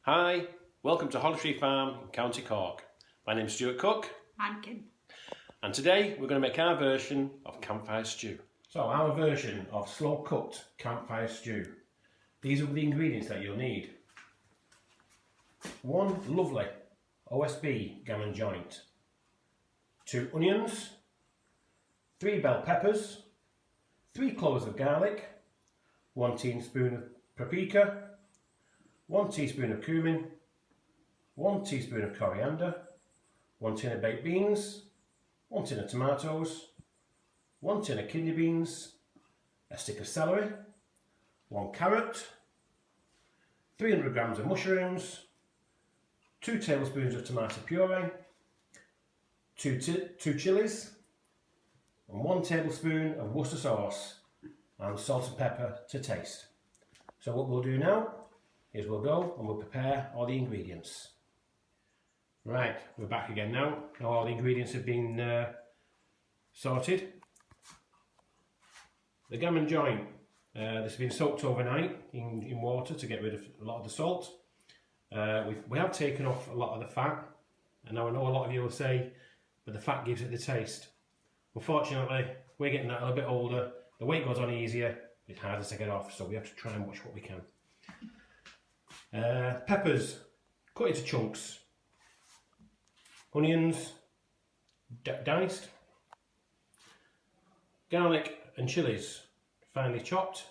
Hi, welcome to Holly Tree Farm in County Cork. My name's Stuart Cooke. I'm Kim. And today we're going to make our version of Campfire Stew. So our version of slow cooked Campfire Stew. These are the ingredients that you'll need. 1 lovely OSB Gammon Joint. 2 onions. 3 bell peppers. 3 cloves of garlic. 1 teaspoon of paprika. 1 teaspoon of cumin, 1 teaspoon of coriander, 1 tin of baked beans, 1 tin of tomatoes, 1 tin of kidney beans, a stick of celery, 1 carrot, 300 grams of mushrooms, 2 tablespoons of tomato puree, 2 chilies, and 1 tablespoon of Worcestershire Sauce, and salt and pepper to taste. So what we'll do now is we'll go and we'll prepare all the ingredients. Right, we're back again now. All the ingredients have been sorted. The gammon joint, this has been soaked overnight in water to get rid of a lot of the salt. We have taken off a lot of the fat, and now I know a lot of you will say, but the fat gives it the taste. Unfortunately, we're getting that a little bit older, the weight goes on easier, it's harder to get off, so we have to try and watch what we can. Peppers, cut into chunks. Onions, diced. Garlic and chilies, finely chopped.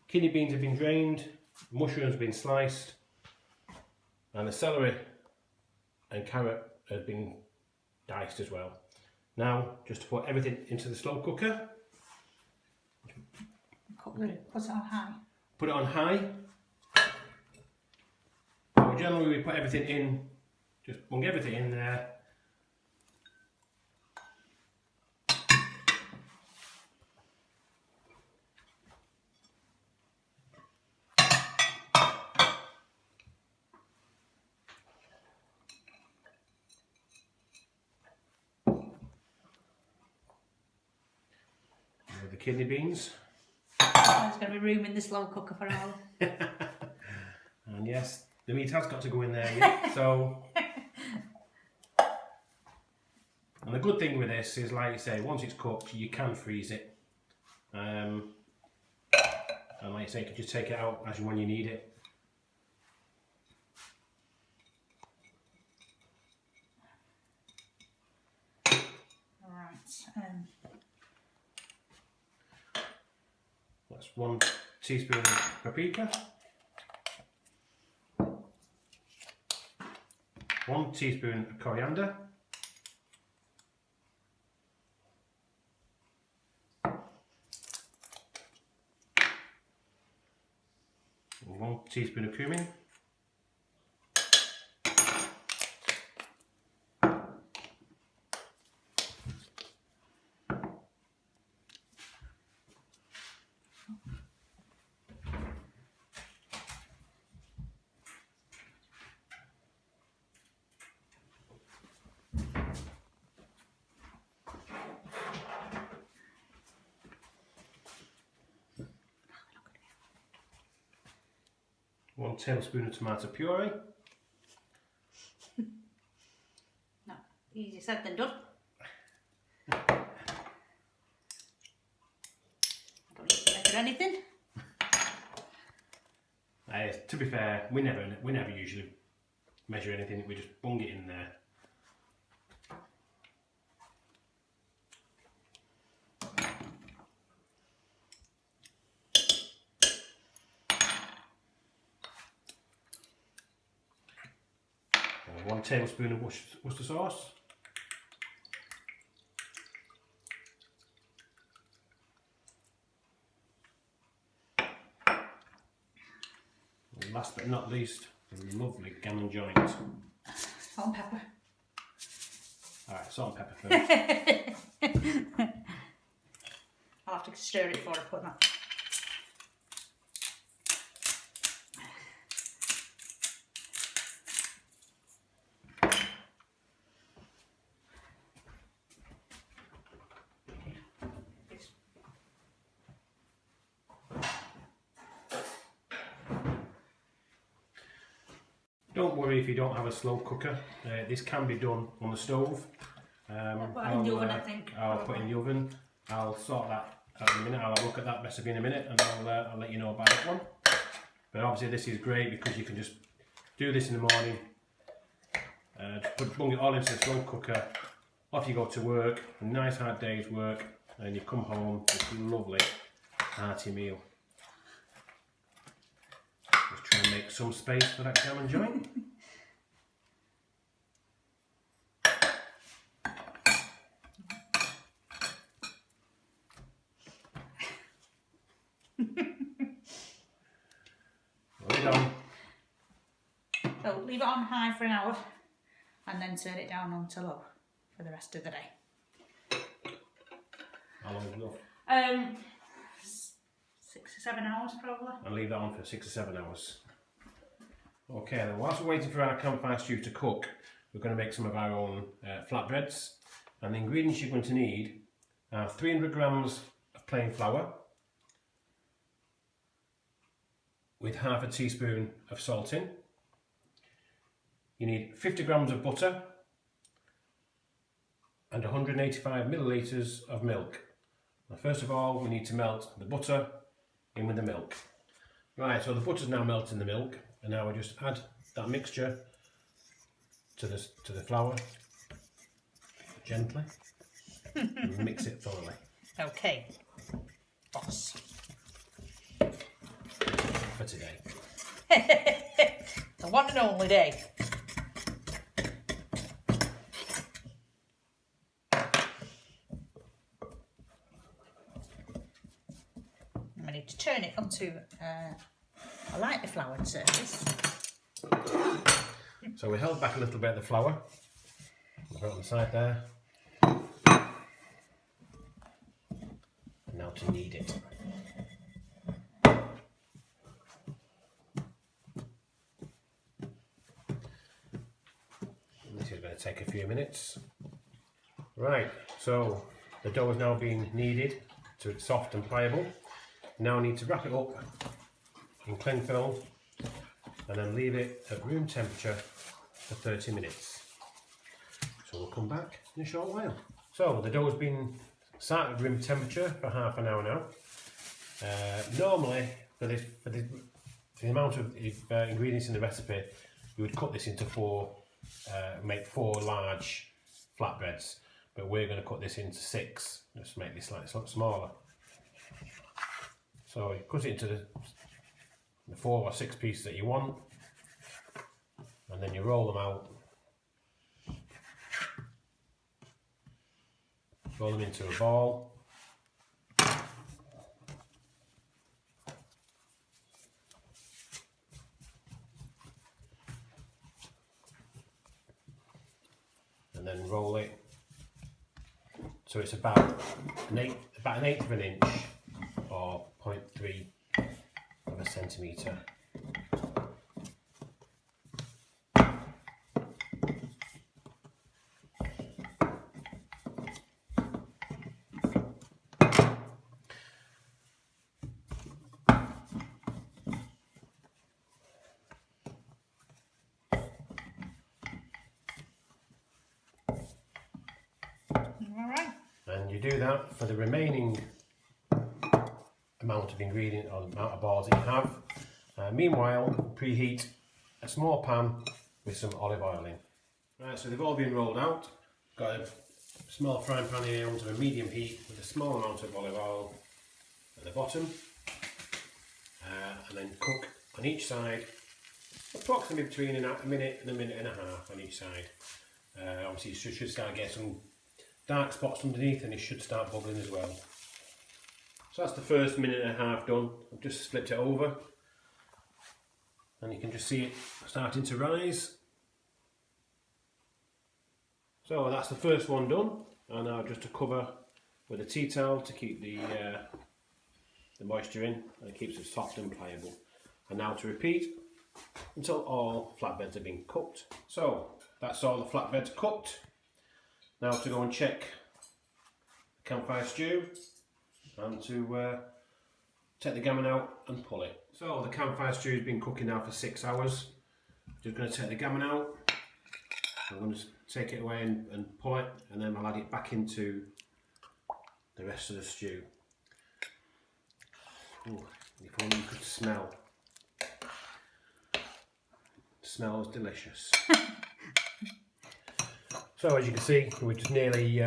Kidney beans have been drained. Mushrooms have been sliced. And the celery and carrot have been diced as well. Now, just to put everything into the slow cooker. Put it on high. Put it on high. Generally we put everything in, just bung everything in there. With the kidney beans. There's going to be room in the slow cooker for all. And yes, the meat has got to go in there yet, so. And the good thing with this is, like you say, once it's cooked, you can freeze it. And like you say, you can just take it out as when you need it. Right. That's 1 teaspoon of paprika. 1 teaspoon of coriander, 1 teaspoon of cumin, 1 tablespoon of tomato puree. No, easier said than done. I don't need to measure anything. To be fair, we never usually measure anything. We just bung it in there. And 1 tablespoon of Worcestershire sauce. And last but not least, the lovely gammon joint. Salt and pepper. Alright, salt and pepper first. I'll have to stir it before I put that. Don't worry if you don't have a slow cooker. This can be done on the stove. In the oven, I think. I'll put it in the oven. I'll sort that out in a minute. I'll have a look at that recipe in a minute, and I'll let you know about that one. But obviously this is great because you can just do this in the morning. Just bung it all into the slow cooker. Off you go to work. A nice hard day's work, and you come home. It's a lovely hearty meal. Let's try and make some space for that gammon joint. So leave it on high for an hour and then turn it down on to low for the rest of the day. How long is enough? 6 or 7 hours probably. I'll leave that on for 6 or 7 hours. Okay, then whilst we're waiting for our campfire stew to cook, we're going to make some of our own flatbreads. And the ingredients you're going to need are 300 grams of plain flour with half a teaspoon of salt in. You need 50 grams of butter and 185 millilitres of milk. Now, first of all, we need to melt the butter in with the milk. Right, so the butter's now melted in the milk, and now we just add that mixture to the flour gently and mix it thoroughly. Okay, boss. For today. The one and only day. I need to turn it onto a lightly floured surface. So we held back a little bit of the flour. Put it on the side there. And now to knead it. This is going to take a few minutes. Right, so the dough has now been kneaded to it's soft and pliable. Now I need to wrap it up in cling film and then leave it at room temperature for 30 minutes. So we'll come back in a short while. So the dough has been sat at room temperature for half an hour now. Normally for the amount of ingredients in the recipe, you would cut this into make 4 large flatbreads, but we're going to cut this into 6, just to make this slightly smaller. So you cut it into the 4 or 6 pieces that you want, and then you roll them out. Roll them into a ball. And then roll it so it's about an eighth of an inch or 0.3 of a centimetre. And you do that for the remaining amount of ingredient or amount of balls that you have. Meanwhile, preheat a small pan with some olive oil in. Right, so they've all been rolled out. Got a small frying pan here onto a medium heat with a small amount of olive oil at the bottom. And then cook on each side approximately between a minute and a half on each side. Obviously you should start getting some dark spots underneath, and it should start bubbling as well. So that's the first minute and a half done. I've just flipped it over and you can just see it starting to rise. So that's the first one done, and now just to cover with a tea towel to keep the moisture in, and it keeps it soft and pliable. And now to repeat until all flatbreads have been cooked. So that's all the flatbreads cooked. Now to go and check the campfire stew and to take the gammon out and pull it. So the campfire stew has been cooking now for 6 hours. Just going to take the gammon out. I'm going to take it away and pull it, and then I'll add it back into the rest of the stew. Ooh, if only you could smell. It smells delicious. So as you can see, we're just nearly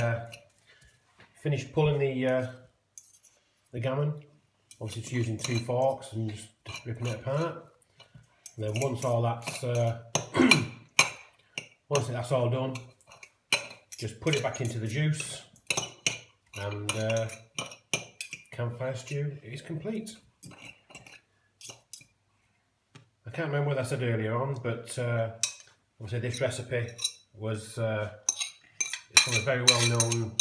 finished pulling the gammon. Obviously it's using 2 forks and just ripping it apart. And then once all that's once that's all done, just put it back into the juice, and campfire stew is complete. I can't remember what I said earlier on, but obviously this recipe was it's from a very well-known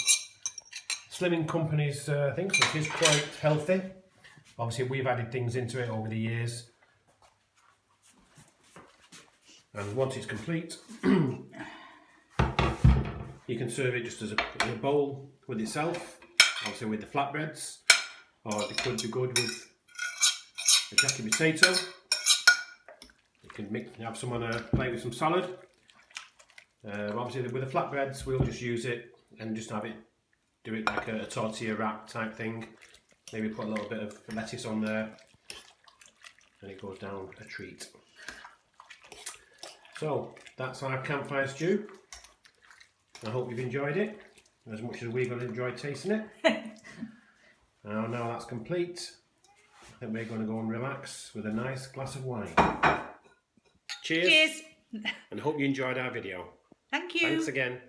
slimming company's thing, so it is quite healthy. Obviously we've added things into it over the years. And once it's complete, you can serve it just as a bowl with itself, obviously with the flatbreads, or it could be good with a jacket potato. You can have some on a plate with some salad. Obviously with the flatbreads, we'll just use it and just do it like a tortilla wrap type thing. Maybe put a little bit of lettuce on there, and it goes down a treat. So that's our campfire stew. I hope you've enjoyed it as much as we're going to enjoy tasting it. Now that's complete, I think we're going to go and relax with a nice glass of wine. Cheers! Cheers! And hope you enjoyed our video. Thank you! Thanks again.